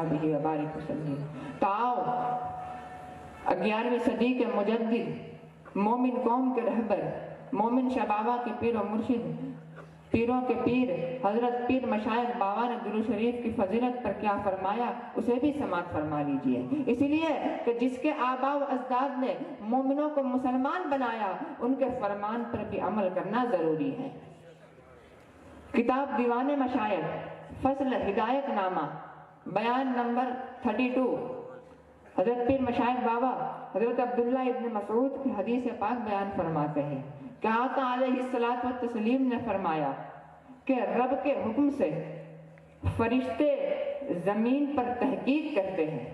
وصحبہ وبارک وسلم۔ تاؤ 11ویں صدی کے مجدد، مومن قوم کے رہبر، مومن شبابہ کے پیر و مرشد، پیروں کے پیر حضرت پیر مشائخ بابا نے درود شریف کی فضیلت پر کیا فرمایا، اسے بھی سماعت فرما لیجئے۔ اسی لیے کہ جس کے آباء و اجداد نے مومنوں کو مسلمان بنایا، ان کے فرمان پر بھی عمل کرنا ضروری ہے۔ کتاب دیوان مشائخ، فصل ہدایت نامہ، بیان نمبر 32، حضرت پیر مشائخ بابا حضرت عبداللہ ابن مسعود کی حدیث پاک بیان فرماتے ہیں کہ آقا علیہ الصلوۃ والتسلیم نے فرمایا کہ رب کے حکم سے فرشتے زمین پر تحقیق کرتے ہیں،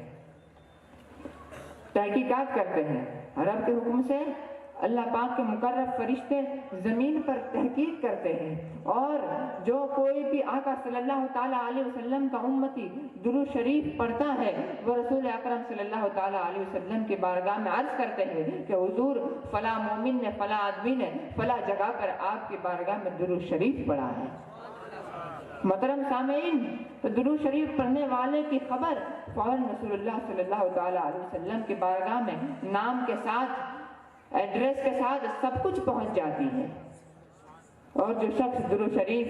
تحقیقات کرتے ہیں۔ رب کے حکم سے اللہ پاک کے مقرب فرشتے زمین پر تحقیق کرتے ہیں، اور جو کوئی بھی آقا صلی اللہ تعالیٰ علیہ وسلم کا امتی درود شریف پڑھتا ہے، وہ رسول اکرم صلی اللہ تعالیٰ علیہ وسلم کی بارگاہ میں عرض کرتے ہیں کہ حضور فلاں مومن نے، فلاں آدمی نے فلاں جگہ پر آپ کی بارگاہ میں درود شریف پڑھا ہے۔ محترم سامعین، تو درود شریف پڑھنے والے کی خبر فوراً رسول اللہ صلی اللہ تعالیٰ علیہ وسلم کی بارگاہ میں نام کے ساتھ، ایڈریس کے ساتھ سب کچھ پہنچ جاتی ہے۔ اور جو شخص درود شریف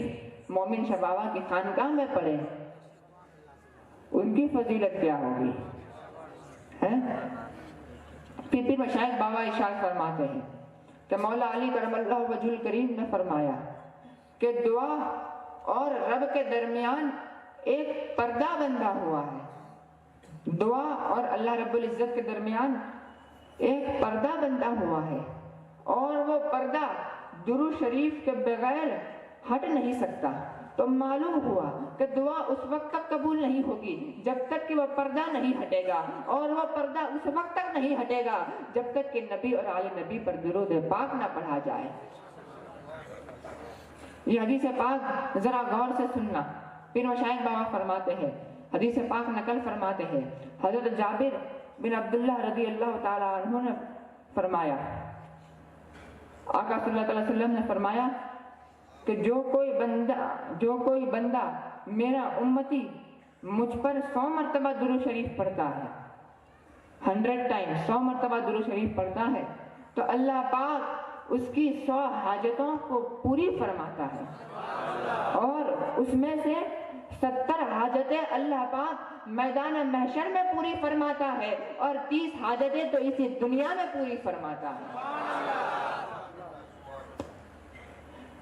مومن شبابہ کی خانقاہ میں پڑھے، ان کی فضیلت کیا ہوگی ہے؟ پیر مشائخ بابا ارشاد فرماتے ہیں کہ مولا علی کرم اللہ وجہ الکریم نے فرمایا کہ دعا اور رب کے درمیان ایک پردہ بندھا ہوا ہے، دعا اور اللہ رب العزت کے درمیان ایک پردہ بندھا ہوا ہے، اور وہ پردہ درود شریف کے بغیر ہٹ نہیں سکتا۔ تو معلوم ہوا کہ دعا اس وقت تک قبول نہیں ہوگی جب تک کہ وہ پردہ نہیں ہٹے گا، اور وہ پردہ اس وقت تک نہیں ہٹے گا جب تک کہ نبی اور آل نبی پر درود پاک نہ پڑھا جائے۔ یہ حدیث پاک ذرا غور سے سننا۔ پیر مشائخ بابا فرماتے ہیں، حدیث پاک نقل فرماتے ہیں، حضرت جابر بن عبداللہ رضی اللہ تعالیٰ عنہ نے فرمایا، آقا صلی اللہ علیہ وسلم نے فرمایا کہ جو کوئی بندہ میرا امتی مجھ پر 100 مرتبہ درود شریف پڑھتا ہے، 100 ٹائم 100 مرتبہ درود شریف پڑھتا ہے، تو اللہ پاک اس کی 100 حاجتوں کو پوری فرماتا ہے، اور اس میں سے 70 حاجتیں اللہ پاک میدان محشر میں پوری فرماتا ہے، اور 30 حاجتیں تو اسی دنیا میں پوری فرماتا ہے۔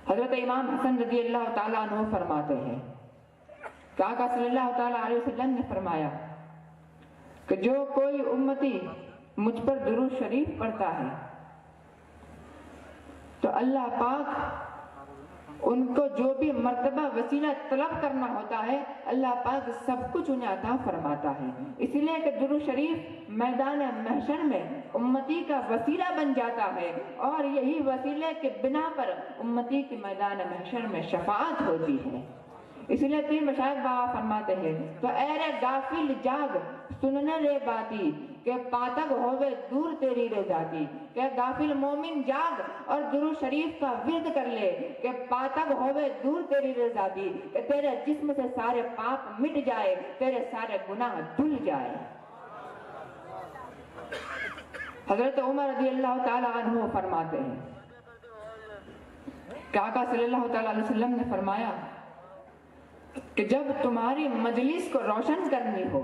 حضرت امام حسن رضی اللہ تعالیٰ عنہ فرماتے ہیں کہ آقا صلی اللہ تعالیٰ علیہ وسلم نے فرمایا کہ جو کوئی امتی مجھ پر درود شریف پڑھتا ہے تو اللہ پاک ان کو جو بھی مرتبہ وسیلہ طلب کرنا ہوتا ہے، اللہ پاک سب کچھ انہیں عطا فرماتا ہے۔ اس لیے کہ درود شریف میدان محشر میں امتی کا وسیلہ بن جاتا ہے، اور یہی وسیلے کے بنا پر امتی کی میدان محشر میں شفاعت ہوتی ہے۔ اس لیے پیر مشائخ بابا فرماتے ہیں تو اے رے غافل جاگ سننے رے باتی کہ پاتک ہوئے دور تیری رضاتی، کہ غافل مومن جاگ اور درود شریف کا ورد کر لے کہ پاتک ہوئے دور تیری رضاتی، کہ تیرے جسم سے سارے پاپ مٹ جائے، تیرے سارے گناہ دھل جائے۔ حضرت عمر رضی اللہ تعالیٰ عنہ فرماتے ہیں کہ آقا صلی اللہ تعالیٰ علیہ وسلم نے فرمایا کہ جب تمہاری مجلس کو روشن کرنی ہو،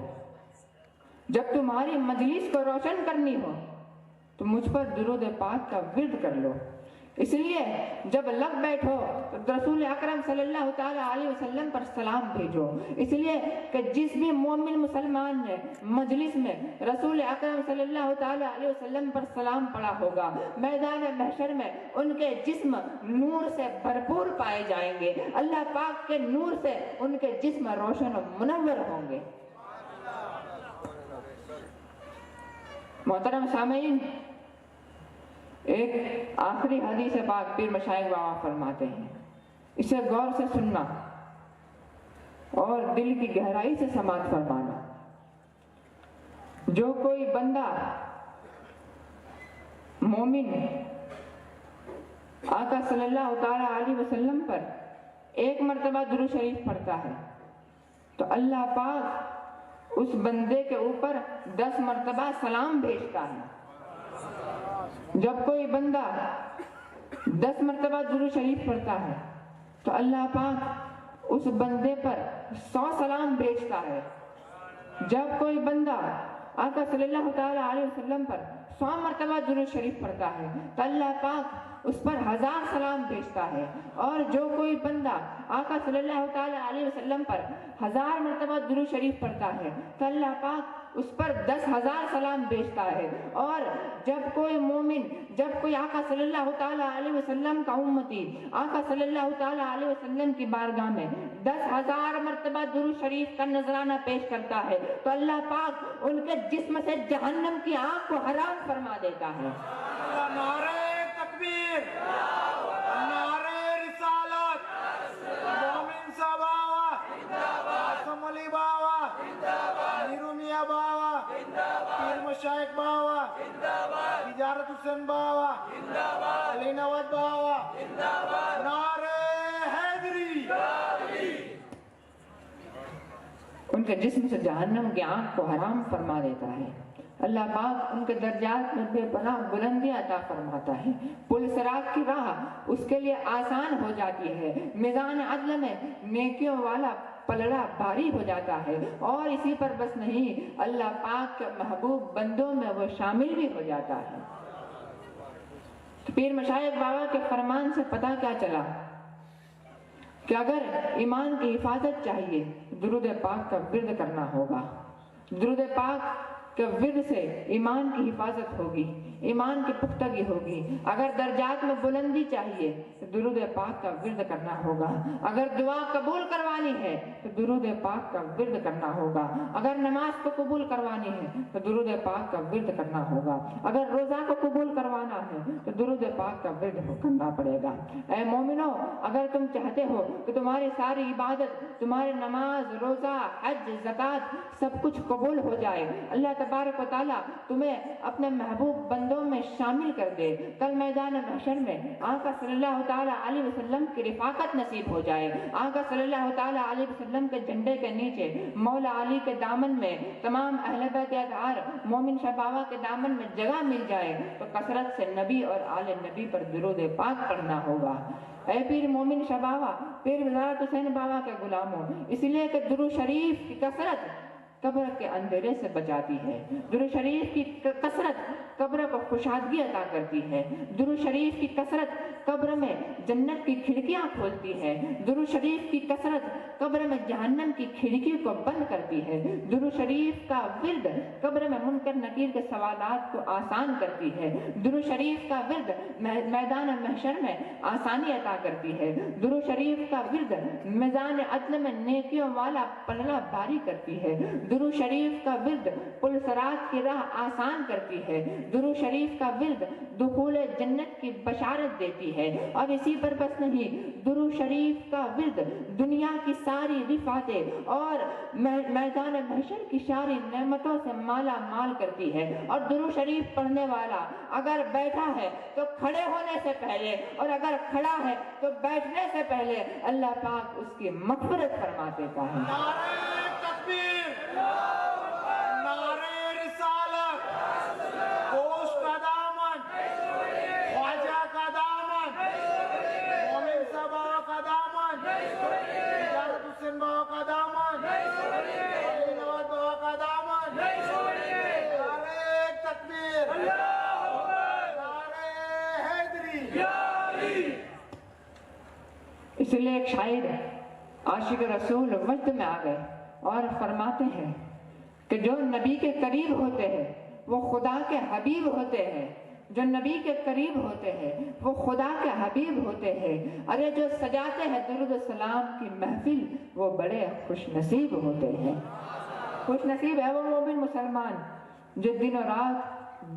جب تمہاری مجلس کو روشن کرنی ہو تو مجھ پر درود پاک کا ورد کر لو۔ اس لیے جب لگ بیٹھو تو رسول اکرم صلی اللہ تعالیٰ علیہ وسلم پر سلام بھیجو، اس لیے کہ جس بھی مومن مسلمان نے مجلس میں رسول اکرم صلی اللہ تعالیٰ علیہ وسلم پر سلام پڑھا ہوگا، میدان محشر میں ان کے جسم نور سے بھرپور پائے جائیں گے، اللہ پاک کے نور سے ان کے جسم روشن و منور ہوں گے۔ محترم سامعین، ایک آخری حدیث پاک پیر مشائخ بابا فرماتے ہیں، اسے غور سے سننا اور دل کی گہرائی سے سماعت فرمانا۔ جو کوئی بندہ مومن آقا صلی اللہ تعالیٰ علیہ وسلم پر 1 مرتبہ درود شریف پڑھتا ہے تو اللہ پاک اس بندے کے اوپر 10 مرتبہ سلام بھیجتا ہے۔ جب کوئی بندہ 10 مرتبہ درود شریف پڑھتا ہے تو اللہ پاک اس بندے پر 100 سلام بھیجتا ہے۔ جب کوئی بندہ آقا صلی اللہ تعالی علیہ وسلم پر 100 مرتبہ درود شریف پڑھتا ہے تو اللہ پاک اس پر 1000 سلام بھیجتا ہے۔ اور جو کوئی بندہ آقا صلی اللہ تعالی علیہ وسلم پر 1000 مرتبہ درود شریف پڑھتا ہے تو اللہ پاک اس پر 10,000 سلام بھیجتا ہے۔ اور جب کوئی مومن، جب کوئی آقا صلی اللہ تعالی علیہ وسلم کا امتی آقا صلی اللہ تعالی علیہ وسلم کی بارگاہ میں 10,000 مرتبہ درود شریف کا نذرانہ پیش کرتا ہے تو اللہ پاک ان کے جسم سے جہنم کی آگ کو حرام فرما دیتا ہے۔ نعرہ تکبیر، نعرہ رسالت، مومن صاحب آوا، قاسم علی باوا، نیرو میاں باوا، پیر مشائق باوا، تجارت حسین باوا، علی نواز باوا، نعرہ حیدری۔ ان کے جسم سے جہنم کی آنکھ کو حرام فرما دیتا ہے۔ اللہ پاک ان کے درجات میں بے پناہ بلندی عطا فرماتا ہے۔ پل صراط کی راہ اس کے لیے آسان ہو جاتی ہے۔ میزان عدل میں نیکیوں والا پلڑا بھاری ہو جاتا ہے۔ اور اسی پر بس نہیں، اللہ پاک کے محبوب بندوں میں وہ شامل بھی ہو جاتا ہے۔ پیر مشائخ بابا کے فرمان سے پتہ کیا چلا کہ اگر ایمان کی حفاظت چاہیے درود پاک کا ورد کرنا ہوگا۔ درود پاک کے ورد سے ایمان کی حفاظت ہوگی، ایمان کی پختگی ہوگی۔ اگر درجات میں بلندی چاہیے تو درود پاک کا ورد کرنا ہوگا۔ اگر دعا قبول کروانی ہے تو درود پاک کا ورد کرنا ہوگا۔ اگر نماز کو قبول کروانی ہے تو درود پاک کا ورد کرنا ہوگا۔ اگر روزہ کو قبول کروانا ہے تو درود پاک کا ورد کرنا پڑے گا۔ اے مومنو، اگر تم چاہتے ہو کہ تمہاری ساری عبادت، تمہاری نماز، روزہ، حج، زکوٰۃ سب کچھ قبول ہو جائے، اللہ تبارک و تعالیٰ تمہیں اپنے محبوب بندوں میں شامل کر دے، کل میدان محشر میں آقا صلی اللہ تعالیٰ علیہ وسلم کی رفاقت نصیب ہو جائے، آقا صلی اللہ تعالیٰ علیہ وسلم کے جھنڈے کے نیچے مولا علی کے دامن میں تمام اہل بیت اطہار مومن شبابہ کے دامن میں جگہ مل جائے تو کثرت سے نبی اور آل نبی پر درود پاک پڑھنا ہوگا۔ اے پیر مومن شبابہ، پیر وزارت حسین بابا کے غلاموں، اس لیے کہ درود شریف کی کثرت قبر کے اندھیرے سے بچاتی ہے۔ درود شریف کی کثرت قبر کو خوشادگی عطا کرتی ہے۔ درود شریف کی کثرت قبر میں جنت کی کھڑکیاں کھولتی ہے۔ درود شریف کی کثرت قبر میں جہنم کی کھڑکی کو بند کرتی ہے۔ درود شریف کا ورد قبر میں منکر نکیر کے سوالات کو آسان کرتی ہے۔ درود شریف کا ورد میدان محشر میں آسانی عطا کرتی ہے۔ درود شریف کا ورد میزان عدل میں نیکیوں والا پلڑا بھاری کرتی ہے۔ درود شریف کا ورد پل صراط کی راہ آسان کرتی ہے۔ درود شریف کا ورد دخول جنت کی بشارت دیتی ہے۔ اور اسی پر بس نہیں، درود شریف کا ورد دنیا کی ساری رفعتیں اور میدان محشر کی ساری نعمتوں سے مالا مال کرتی ہے۔ اور درود شریف پڑھنے والا اگر بیٹھا ہے تو کھڑے ہونے سے پہلے، اور اگر کھڑا ہے تو بیٹھنے سے پہلے اللہ پاک اس کی مغفرت فرما دیتا ہے۔ نعرہ تکبیر، نعرہ رسالت، گوشت کا دامن، خواجہ کا دامن، مومن صاحب کا دامن، تجارت حسین بابا کا دامن، علی نواز بابا کا دامن، نعرہ تکبیر، نعرہ حیدری۔ اس لیے ایک شاعر عاشق رسول وجد میں آ گئے اور فرماتے ہیں کہ جو نبی کے قریب ہوتے ہیں وہ خدا کے حبیب ہوتے ہیں، جو نبی کے قریب ہوتے ہیں وہ خدا کے حبیب ہوتے ہیں۔ ارے جو سجاتے ہیں درود السلام کی محفل وہ بڑے خوش نصیب ہوتے ہیں۔ خوش نصیب ہے وہ مومن مسلمان جو دن و رات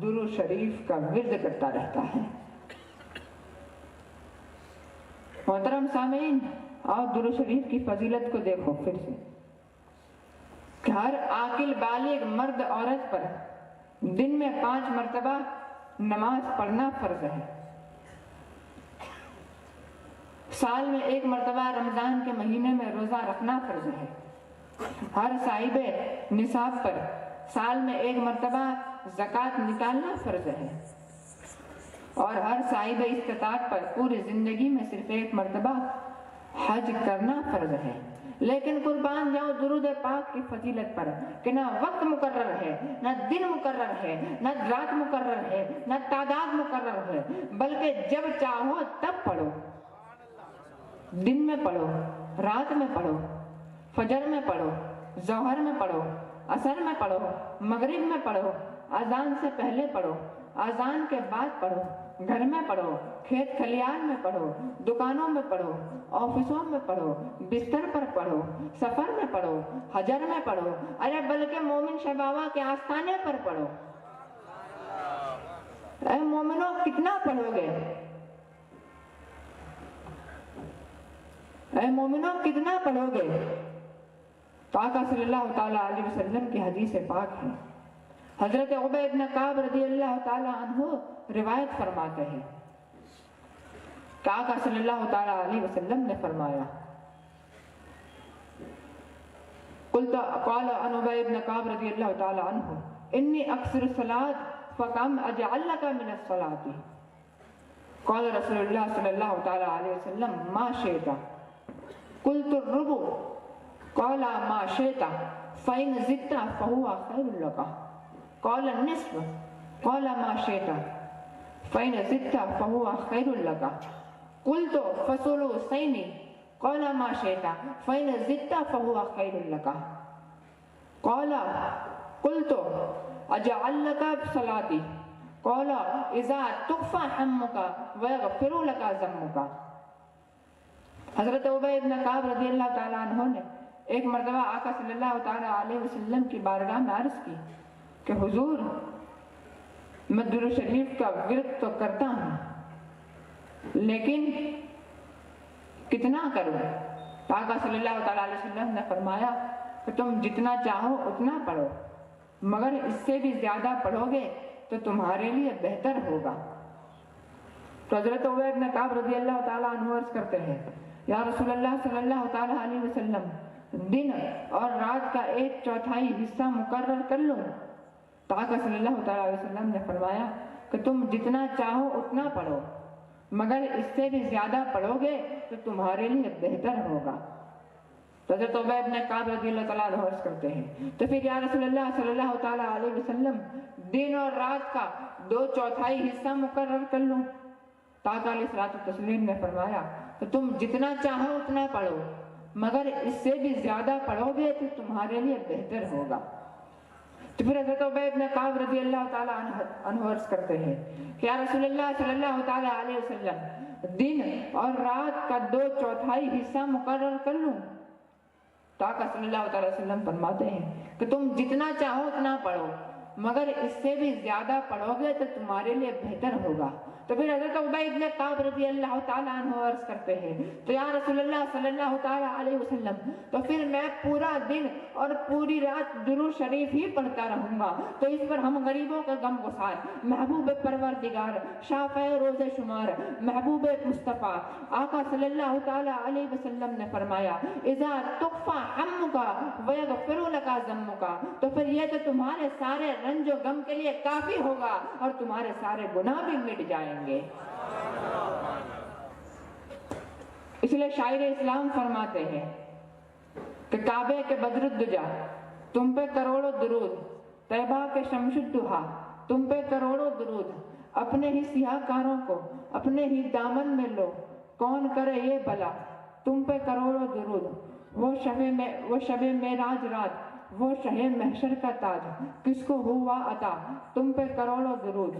درود شریف کا ورد کرتا رہتا ہے۔ محترم سامعین، اور درود شریف کی فضیلت کو دیکھو پھر سے کہ ہر عاقل بالغ مرد عورت پر دن میں 5 مرتبہ نماز پڑھنا فرض ہے۔ سال میں 1 مرتبہ رمضان کے مہینے میں روزہ رکھنا فرض ہے۔ ہر صاحب نصاب پر سال میں 1 مرتبہ زکوٰۃ نکالنا فرض ہے، اور ہر صاحب استطاعت پر پوری زندگی میں صرف 1 مرتبہ حج کرنا فرض ہے۔ لیکن قربان جاؤ درود پاک کی فضیلت پر کہ نہ وقت مقرر ہے، نہ دن مقرر ہے، نہ رات مقرر ہے، نہ تعداد مقرر ہے، بلکہ جب چاہو تب پڑھو، دن میں پڑھو، رات میں پڑھو، فجر میں پڑھو، ظہر میں پڑھو، عصر میں پڑھو، مغرب میں پڑھو، اذان سے پہلے پڑھو، اذان کے بعد پڑھو، گھر میں پڑھو، کھیت کھلیان میں پڑھو، دکانوں میں پڑھو، آفسوں میں پڑھو، بستر پر پڑھو، سفر میں پڑھو، حجر میں پڑھو، ارے بلکہ مومن شبابہ کے آستانے پر پڑھو۔ اے مومنوں کتنا پڑھو گے؟ اے مومنوں کتنا پڑھو گے؟ تو آقا صلی اللہ تعالیٰ علیہ وسلم کی حدیث پاک ہے، حضرت عبی بن کعب رضی اللہ تعالیٰ عنہ روایت فرماتے ہیں کہ آقا صلی اللہ تعالیٰ علیہ وسلم نے فرمایا، قال عن عبی بن کعب رضی اللہ تعالیٰ عنہ انی اکثر الصلاۃ فکم اجعل لک من الصلاۃ، قال رسول اللہ صلی اللہ تعالیٰ علیہ وسلم ما شئت، قلت الربع، قال ما شئت فإن زدت فهو خير لك، قال النصف، قال ما شئت فإن زدت فهو خير لك، قلت فثلثين، قال ما شئت فإن زدت فهو خير لك، قال قلت أجعل لك صلاتي، قال إذا تخفى همك ويغفر لك ذنبك۔ حضرت عبی بن کعب رضی اللہ تعالیٰ عنہ نے ایک مرتبہ آقا صلی اللہ تعالیٰ علیہ وسلم کی بارگاہ میں عرض کی کہ حضور میں درود شریف کا ورد تو کرتا ہوں لیکن کتنا کروں؟ آقا صلی اللہ تعالیٰ علیہ وسلم نے فرمایا کہ تم جتنا چاہو اتنا پڑھو، مگر اس سے بھی زیادہ پڑھو گے تو تمہارے لیے بہتر ہوگا۔ تو حضرت عبی بن کعب رضی اللہ تعالیٰ عنہ عرض کرتے ہیں، یا رسول اللہ صلی اللہ تعالیٰ علیہ وسلم دن اور رات کا 1/4 حصہ مقرر کر لوں؟ تو آقا صلی اللہ تعالیٰ علیہ وسلم نے فرمایا کہ تم جتنا چاہو اتنا پڑھو، مگر اس سے بھی زیادہ پڑھو گے تو تمہارے لیے بہتر ہوگا۔ تو حضرت عبی بن کعب رضی اللہ تعالیٰ عنہ عرض کرتے ہیں تو پھر یا رسول اللہ صلی اللہ تعالیٰ علیہ وسلم دن اور رات کا 2/4 حصہ مقرر کر لوں؟ تو آقا علیہ الصلوۃ والتسلیم نے فرمایا کہ تم جتنا چاہو اتنا پڑھو، مگر اس سے بھی زیادہ پڑھو گے تو تمہارے لیے بہتر ہوگا۔ تو پھر حضرت عبی بن کعب رضی اللہ تعالیٰ عنہ عرض کرتے ہیں کہ یا رسول اللہ صلی اللہ تعالیٰ علیہ وسلم دن اور رات کا 2/4 حصہ مقرر کر لوں؟ تو آقا صلی اللہ تعالیٰ علیہ وسلم فرماتے ہیں کہ تم جتنا چاہو اتنا پڑھو، مگر اس سے بھی زیادہ پڑھو گے تو تمہارے لیے بہتر ہوگا۔ تو پھر حضرت عبی بن کعب رضی اللہ تعالیٰ عنہ عرض کرتے ہیں تو یا رسول اللہ صلی اللہ تعالیٰ علیہ وسلم تو پھر میں پورا دن اور پوری رات درود شریف ہی پڑھتا رہوں گا، تو اس پر ہم غریبوں کا غم گسار، محبوب پروردگار، شافع روز شمار، محبوب مصطفیٰ آقا صلی اللہ تعالیٰ علیہ وسلم نے فرمایا اذا تخفى همك ويغفر لك ذنبك، تو پھر یہ تو تمہارے سارے رنج و غم کے لیے کافی ہوگا اور تمہارے سارے گناہ بھی مٹ جائیں گے۔ اس لیے شاعر اسلام فرماتے ہیں کہ کعبے کے بدر الدجا تم پہ کروڑوں درود، طیبہ کے شمس الدحا تم پہ کروڑوں درود، اپنے ہی سیاہ کاروں کو اپنے ہی دامن میں لو، کون کرے یہ بلا تم پہ کروڑوں درود، وہ شب معراج رات وہ شہ محشر کا تاج کس کو ہوا عطا تم پہ کروڑوں درود،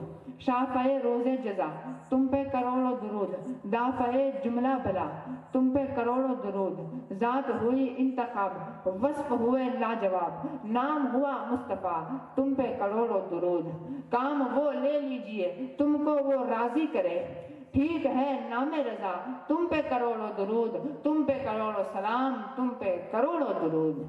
شافع روز جزا تم پہ کروڑوں درود، دافع جملہ بلا تم پہ کروڑوں درود، ذات ہوئی انتخاب وصف ہوئے لاجواب، نام ہوا مصطفیٰ تم پہ کروڑوں درود، کام وہ لے لیجئے تم کو وہ راضی کرے، ٹھیک ہے نام رضا تم پہ کروڑوں درود، تم پہ کروڑوں سلام تم پہ کروڑوں درود۔